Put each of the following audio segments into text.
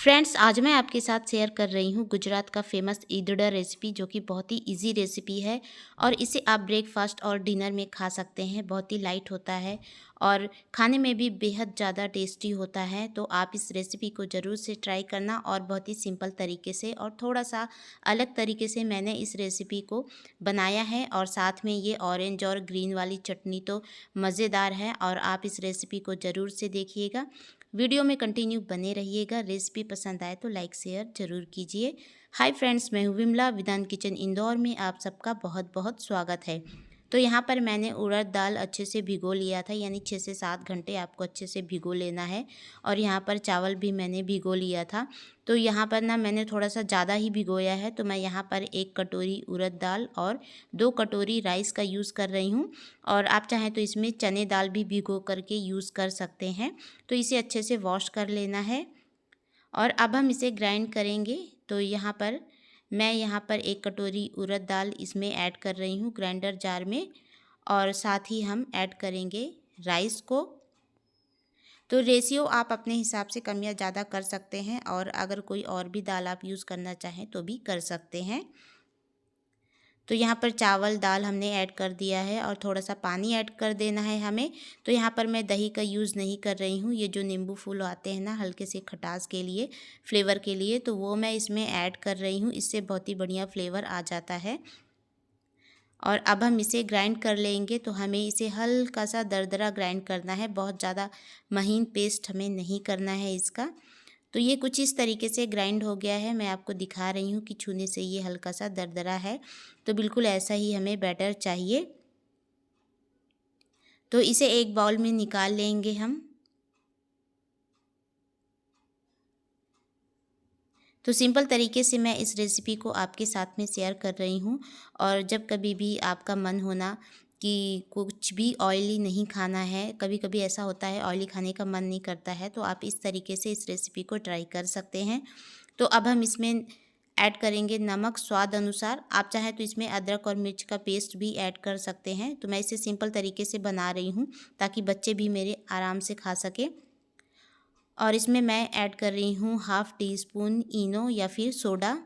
Friends, आज मैं आपके साथ शेयर कर रही हूँ गुजरात का फेमस ईदड़ा रेसिपी, जो कि बहुत ही इजी रेसिपी है और इसे आप ब्रेकफास्ट और डिनर में खा सकते हैं। बहुत ही लाइट होता है और खाने में भी बेहद ज़्यादा टेस्टी होता है। तो आप इस रेसिपी को ज़रूर से ट्राई करना और बहुत ही सिंपल तरीके से और थोड़ा सा अलग तरीके से मैंने इस रेसिपी को बनाया है। और साथ में ये ऑरेंज और ग्रीन वाली चटनी तो मज़ेदार है और आप इस रेसिपी को ज़रूर से देखिएगा। वीडियो में कंटिन्यू बने रहिएगा। रेसिपी पसंद आए तो लाइक शेयर ज़रूर कीजिए। हाय फ्रेंड्स, मैं हूँ विमला। विदान किचन इंदौर में आप सबका बहुत बहुत स्वागत है। तो यहाँ पर मैंने उड़द दाल अच्छे से भिगो लिया था, यानी 6 से 7 घंटे आपको अच्छे से भिगो लेना है। और यहाँ पर चावल भी मैंने भिगो लिया था। तो यहाँ पर ना मैंने थोड़ा सा ज़्यादा ही भिगोया है, तो मैं यहाँ पर 1 कटोरी उड़द दाल और 2 कटोरी राइस का यूज़ कर रही हूँ। और आप चाहें तो इसमें चने दाल भी भिगो करके यूज़ कर सकते हैं। तो इसे अच्छे से वॉश कर लेना है और अब हम इसे ग्राइंड करेंगे। तो मैं यहाँ पर 1 कटोरी उड़द दाल इसमें ऐड कर रही हूँ ग्राइंडर जार में, और साथ ही हम ऐड करेंगे राइस को। तो रेशियो आप अपने हिसाब से कम या ज़्यादा कर सकते हैं, और अगर कोई और भी दाल आप यूज़ करना चाहें तो भी कर सकते हैं। तो यहाँ पर चावल दाल हमने ऐड कर दिया है और थोड़ा सा पानी ऐड कर देना है हमें। तो यहाँ पर मैं दही का यूज़ नहीं कर रही हूँ। ये जो नींबू फूल आते हैं ना, हल्के से खटास के लिए, फ्लेवर के लिए, तो वो मैं इसमें ऐड कर रही हूँ। इससे बहुत ही बढ़िया फ्लेवर आ जाता है। और अब हम इसे ग्राइंड कर लेंगे। तो हमें इसे हल्का सा दरदरा ग्राइंड करना है, बहुत ज़्यादा महीन पेस्ट हमें नहीं करना है इसका। तो ये कुछ इस तरीके से ग्राइंड हो गया है। मैं आपको दिखा रही हूँ कि छूने से ये हल्का सा दरदरा है। तो बिल्कुल ऐसा ही हमें बैटर चाहिए। तो इसे एक बाउल में निकाल लेंगे हम। तो सिंपल तरीके से मैं इस रेसिपी को आपके साथ में शेयर कर रही हूँ। और जब कभी भी आपका मन होना कि कुछ भी ऑयली नहीं खाना है, कभी कभी ऐसा होता है ऑयली खाने का मन नहीं करता है, तो आप इस तरीके से इस रेसिपी को ट्राई कर सकते हैं। तो अब हम इसमें ऐड करेंगे नमक स्वाद अनुसार। आप चाहें तो इसमें अदरक और मिर्च का पेस्ट भी ऐड कर सकते हैं। तो मैं इसे सिंपल तरीके से बना रही हूँ ताकि बच्चे भी मेरे आराम से खा सकें। और इसमें मैं ऐड कर रही हूँ हाफ़ टी स्पून इनो या फिर सोडा,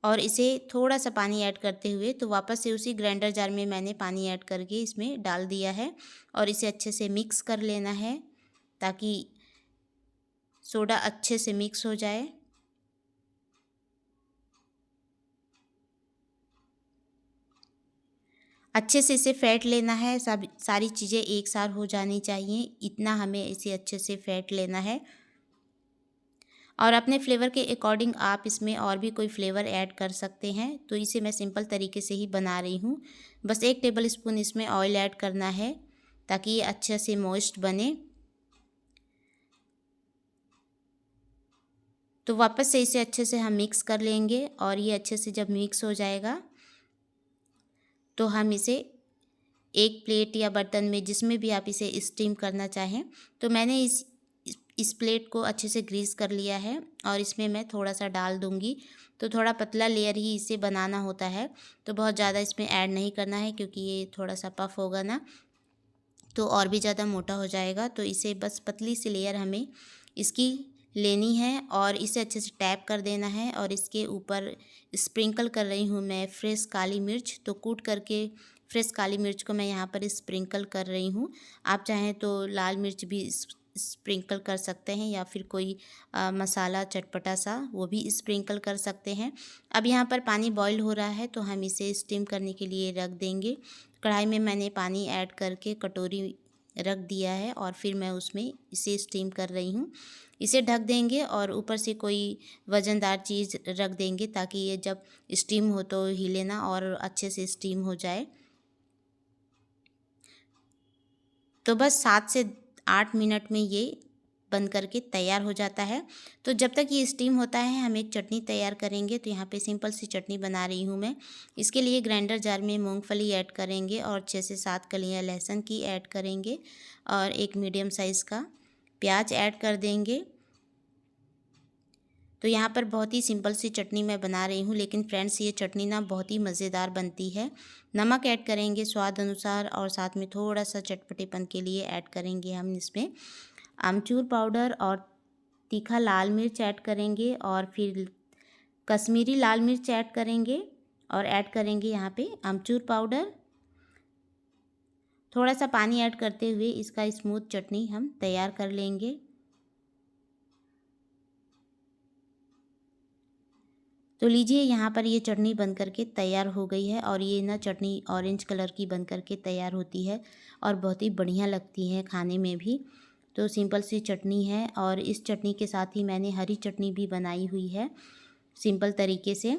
और इसे थोड़ा सा पानी ऐड करते हुए तो वापस से उसी ग्राइंडर जार में मैंने पानी ऐड करके इसमें डाल दिया है। और इसे अच्छे से मिक्स कर लेना है ताकि सोडा अच्छे से मिक्स हो जाए। अच्छे से इसे फेंट लेना है। सब सारी चीज़ें एक साथ हो जानी चाहिए, इतना हमें इसे अच्छे से फेंट लेना है। और अपने फ्लेवर के अकॉर्डिंग आप इसमें और भी कोई फ्लेवर ऐड कर सकते हैं। तो इसे मैं सिंपल तरीके से ही बना रही हूँ। बस 1 टेबल स्पून इसमें ऑयल ऐड करना है ताकि ये अच्छे से मॉइस्ट बने। तो वापस से इसे अच्छे से हम मिक्स कर लेंगे, और ये अच्छे से जब मिक्स हो जाएगा तो हम इसे एक प्लेट या बर्तन में, जिसमें भी आप इसे स्टीम करना चाहें, तो मैंने इस प्लेट को अच्छे से ग्रीस कर लिया है और इसमें मैं थोड़ा सा डाल दूंगी। तो थोड़ा पतला लेयर ही इसे बनाना होता है, तो बहुत ज़्यादा इसमें ऐड नहीं करना है, क्योंकि ये थोड़ा सा पफ होगा ना तो और भी ज़्यादा मोटा हो जाएगा। तो इसे बस पतली सी लेयर हमें इसकी लेनी है और इसे अच्छे से टैप कर देना है। और इसके ऊपर स्प्रिंकल कर रही हूँ मैं फ्रेश काली मिर्च। तो कूट करके फ्रेश काली मिर्च को मैं यहाँ पर स्प्रिंकल कर रही हूँ। आप चाहें तो लाल मिर्च भी स्प्रिंकल कर सकते हैं, या फिर कोई मसाला चटपटा सा वो भी स्प्रिंकल कर सकते हैं। अब यहाँ पर पानी बॉईल हो रहा है, तो हम इसे स्टीम करने के लिए रख देंगे। कढ़ाई में मैंने पानी ऐड करके कटोरी रख दिया है और फिर मैं उसमें इसे स्टीम कर रही हूँ। इसे ढक देंगे और ऊपर से कोई वज़नदार चीज़ रख देंगे ताकि ये जब स्टीम हो तो हिले ना और अच्छे से स्टीम हो जाए। तो बस 7 से 8 मिनट में ये बन करके तैयार हो जाता है। तो जब तक ये स्टीम होता है हम एक चटनी तैयार करेंगे। तो यहाँ पे सिंपल सी चटनी बना रही हूँ मैं। इसके लिए ग्राइंडर जार में मूंगफली ऐड करेंगे और 6 से 7 कलियाँ लहसुन की ऐड करेंगे, और एक मीडियम साइज़ का प्याज ऐड कर देंगे। तो यहाँ पर बहुत ही सिंपल सी चटनी मैं बना रही हूँ, लेकिन फ्रेंड्स ये चटनी ना बहुत ही मज़ेदार बनती है। नमक ऐड करेंगे स्वाद अनुसार, और साथ में थोड़ा सा चटपटेपन के लिए ऐड करेंगे हम इसमें आमचूर पाउडर और तीखा लाल मिर्च ऐड करेंगे और फिर कश्मीरी लाल मिर्च ऐड करेंगे और ऐड करेंगे यहाँ पे अमचूर पाउडर। थोड़ा सा पानी ऐड करते हुए इसका स्मूथ चटनी हम तैयार कर लेंगे। तो लीजिए यहाँ पर ये चटनी बन करके तैयार हो गई है और ये ना चटनी ऑरेंज कलर की बन करके तैयार होती है और बहुत ही बढ़िया लगती है खाने में भी। तो सिंपल सी चटनी है और इस चटनी के साथ ही मैंने हरी चटनी भी बनाई हुई है सिंपल तरीके से।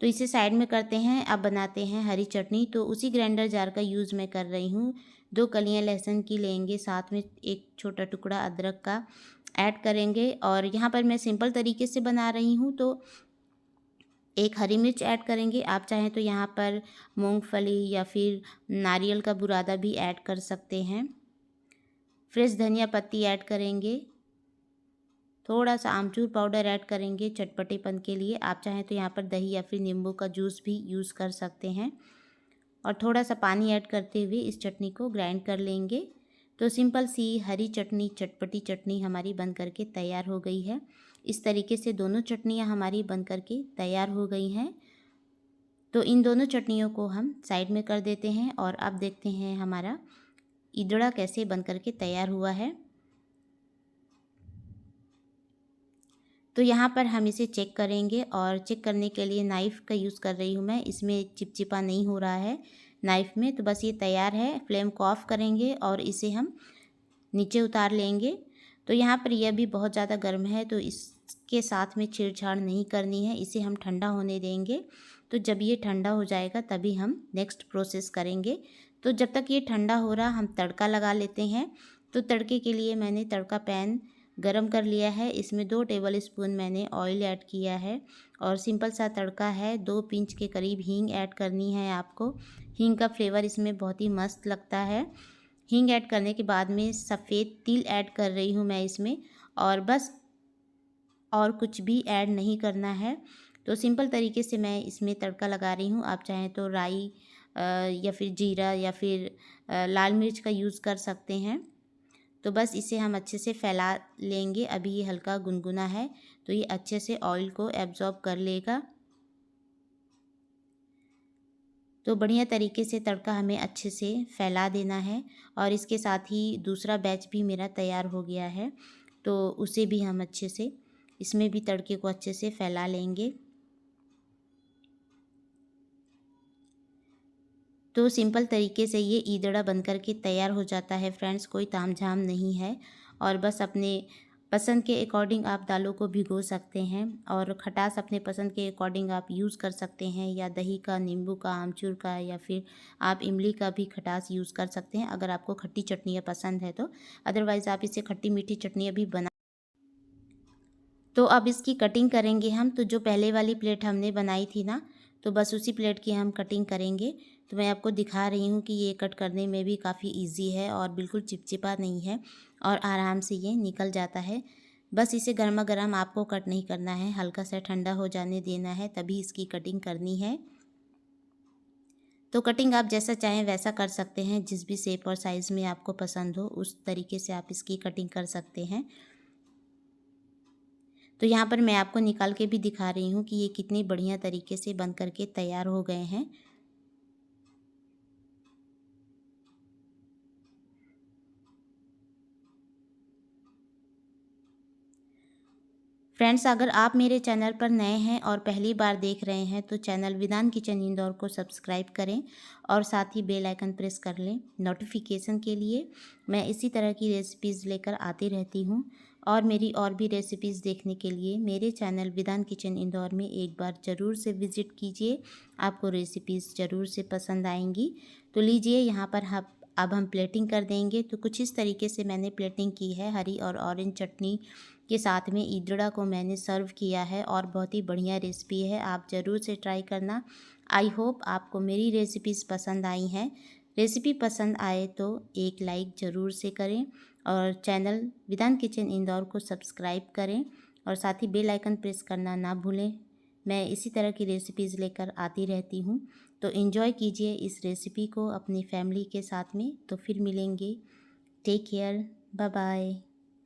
तो इसे साइड में करते हैं। अब बनाते हैं हरी चटनी। तो उसी ग्राइंडर जार का यूज़ मैं कर रही हूँ। 2 कलियाँ लहसुन की लेंगे, साथ में एक छोटा टुकड़ा अदरक का ऐड करेंगे और यहाँ पर मैं सिंपल तरीके से बना रही हूँ तो एक हरी मिर्च ऐड करेंगे। आप चाहें तो यहाँ पर मूंगफली या फिर नारियल का बुरादा भी ऐड कर सकते हैं। फ्रेश धनिया पत्ती ऐड करेंगे। थोड़ा सा आमचूर पाउडर ऐड करेंगे चटपटेपन के लिए। आप चाहें तो यहाँ पर दही या फिर नींबू का जूस भी यूज़ कर सकते हैं और थोड़ा सा पानी ऐड करते हुए इस चटनी को ग्राइंड कर लेंगे। तो सिंपल सी हरी चटनी, चटपटी चटनी हमारी बन करके तैयार हो गई है। इस तरीके से दोनों चटनियाँ हमारी बन करके तैयार हो गई हैं। तो इन दोनों चटनियों को हम साइड में कर देते हैं और अब देखते हैं हमारा ईदड़ा कैसे बन करके तैयार हुआ है। तो यहाँ पर हम इसे चेक करेंगे और चेक करने के लिए नाइफ़ का यूज़ कर रही हूँ मैं। इसमें चिपचिपा नहीं हो रहा है नाइफ़ में। तो बस ये तैयार है। फ्लेम को ऑफ़ करेंगे और इसे हम नीचे उतार लेंगे। तो यहाँ पर यह भी बहुत ज़्यादा गर्म है तो इसके साथ में छेड़छाड़ नहीं करनी है, इसे हम ठंडा होने देंगे। तो जब ये ठंडा हो जाएगा तभी हम नेक्स्ट प्रोसेस करेंगे। तो जब तक ये ठंडा हो रहा हम तड़का लगा लेते हैं। तो तड़के के लिए मैंने तड़का पैन गरम कर लिया है। इसमें 2 टेबल स्पून मैंने ऑयल ऐड किया है और सिंपल सा तड़का है। 2 पिंच के करीब हींग ऐड करनी है आपको। हींग का फ्लेवर इसमें बहुत ही मस्त लगता है। हींग ऐड करने के बाद में सफ़ेद तिल ऐड कर रही हूँ मैं इसमें और बस और कुछ भी ऐड नहीं करना है। तो सिंपल तरीके से मैं इसमें तड़का लगा रही हूँ। आप चाहें तो राई या फिर जीरा या फिर लाल मिर्च का यूज़ कर सकते हैं। तो बस इसे हम अच्छे से फैला लेंगे। अभी ये हल्का गुनगुना है तो ये अच्छे से ऑयल को एब्जॉर्ब कर लेगा। तो बढ़िया तरीके से तड़का हमें अच्छे से फैला देना है और इसके साथ ही दूसरा बैच भी मेरा तैयार हो गया है तो उसे भी हम अच्छे से इसमें भी तड़के को अच्छे से फैला लेंगे। तो सिंपल तरीके से ये ईदड़ा बनकर के तैयार हो जाता है फ्रेंड्स। कोई तामझाम नहीं है और बस अपने पसंद के अकॉर्डिंग आप दालों को भिगो सकते हैं और खटास अपने पसंद के अकॉर्डिंग आप यूज़ कर सकते हैं या दही का, नींबू का, आमचूर का या फिर आप इमली का भी खटास यूज़ कर सकते हैं अगर आपको खट्टी चटनियाँ पसंद है तो। अदरवाइज़ आप इसे खट्टी मीठी चटनियाँ भी बना। तो अब इसकी कटिंग करेंगे हम। तो जो पहले वाली प्लेट हमने बनाई थी ना तो बस उसी प्लेट की हम कटिंग करेंगे। तो मैं आपको दिखा रही हूँ कि ये कट करने में भी काफ़ी इजी है और बिल्कुल चिपचिपा नहीं है और आराम से ये निकल जाता है। बस इसे गर्मा गर्म आपको कट नहीं करना है, हल्का सा ठंडा हो जाने देना है तभी इसकी कटिंग करनी है। तो कटिंग आप जैसा चाहें वैसा कर सकते हैं, जिस भी शेप और साइज़ में आपको पसंद हो उस तरीके से आप इसकी कटिंग कर सकते हैं। तो यहाँ पर मैं आपको निकाल के भी दिखा रही हूँ कि ये कितनी बढ़िया तरीके से बन करके तैयार हो गए हैं। फ्रेंड्स, अगर आप मेरे चैनल पर नए हैं और पहली बार देख रहे हैं तो चैनल विदान किचन इंदौर को सब्सक्राइब करें और साथ ही बेल आइकन प्रेस कर लें नोटिफिकेशन के लिए। मैं इसी तरह की रेसिपीज़ लेकर आती रहती हूँ और मेरी और भी रेसिपीज़ देखने के लिए मेरे चैनल विदान किचन इंदौर में एक बार ज़रूर से विज़िट कीजिए। आपको रेसिपीज़ ज़रूर से पसंद आएंगी। तो लीजिए यहाँ पर अब हम प्लेटिंग कर देंगे। तो कुछ इस तरीके से मैंने प्लेटिंग की है। हरी और ऑरेंज चटनी के साथ में ईदड़ा को मैंने सर्व किया है और बहुत ही बढ़िया रेसिपी है, आप ज़रूर से ट्राई करना। आई होप आपको मेरी रेसिपीज़ पसंद आई हैं। रेसिपी पसंद आए तो एक लाइक ज़रूर से करें और चैनल विदान किचन इंदौर को सब्सक्राइब करें और साथ ही बेल आइकन प्रेस करना ना भूलें। मैं इसी तरह की रेसिपीज़ लेकर आती रहती हूँ। तो एंजॉय कीजिए इस रेसिपी को अपनी फैमिली के साथ में। तो फिर मिलेंगे। Take care, bye bye.